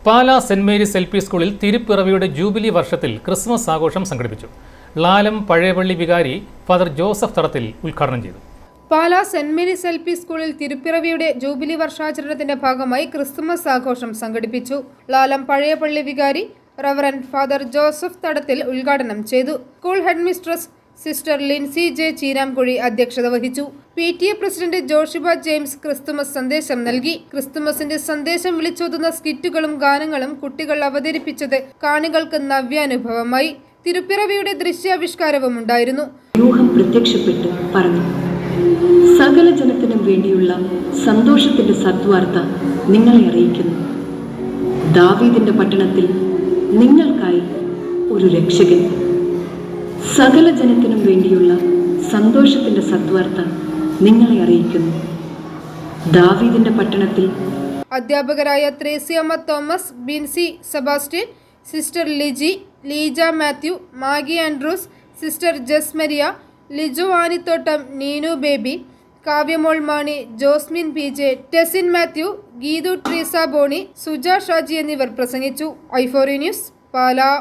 Pala saint Mary's LP. സ്കൂളിൽ തിരുപ്പിറവിയുടെ jubilee വർഷത്തിൽ Christmas ആഘോഷം സംഘടിപ്പിച്ചു. ലാലം പഴയപള്ളി വികാരി ഫാദർ ജോസഫ് തടത്തിൽ ഉദ്ഘാടനം ചെയ്തു. Pala saint Mary's LP. സ്കൂളിൽ തിരുപ്പിറവിയുടെ ജൂബിലി വർഷാചരണത്തിന്റെ ഭാഗമായി ക്രിസ്മസ് ആഘോഷം സംഘടിപ്പിച്ചു. ലാലം പഴയപള്ളി വികാരി റവറന്റ് ഫാദർ ജോസഫ് തടത്തിൽ ഉദ്ഘാടനം ചെയ്തു. School head mistress sister Lincy J Cheeramkuzhi അധ്യക്ഷത വഹിച്ചു. PTA president Joshiba James Christmas സന്ദേശം നൽകി. ക്രിസ്തുമസിന്റെ സന്ദേശം വിളിച്ചോതുന്ന സ്കിറ്റുകളും ഗാനങ്ങളും കുട്ടികൾ അവതരിപ്പിച്ചത് കാണികൾക്ക് നവ്യാനുഭവമായി. തിരുപ്പിറവിയുടെ ദൃശ്യാവിഷ്കാരവും ഉണ്ടായിരുന്നു. പ്രത്യക്ഷപ്പെട്ടു പറഞ്ഞു, സകല ജനത്തിനും വേണ്ടിയുള്ള സന്തോഷത്തിന്റെ സദ്വാർത്ത നിങ്ങളെ അറിയിക്കുന്നു. ദാവീദിന്റെ പട്ടണത്തിൽ നിങ്ങൾക്കായി ഒരു രക്ഷകൻ. സകല ജനത്തിനും വേണ്ടിയുള്ള സന്തോഷത്തിന്റെ സദ്വാർത്ത നിങ്ങളെ അറിയിക്കുന്നു. ദാവീദിന്റെ പട്ടണത്തിൽ. അധ്യാപകരായ Thresiamma Thomas, Binsy Sebastian, sister Liji, Leeja Mathew, Maggie Andrews, sister Jasmaria, Liju Anithottam, Neenu Baby, Kavyamol Mani, Josmin PJ, Tesin Mathew, Geethu Treesa Bony, Suja Shaji എന്നിവർ പ്രസംഗിച്ചു. i4 news Pala.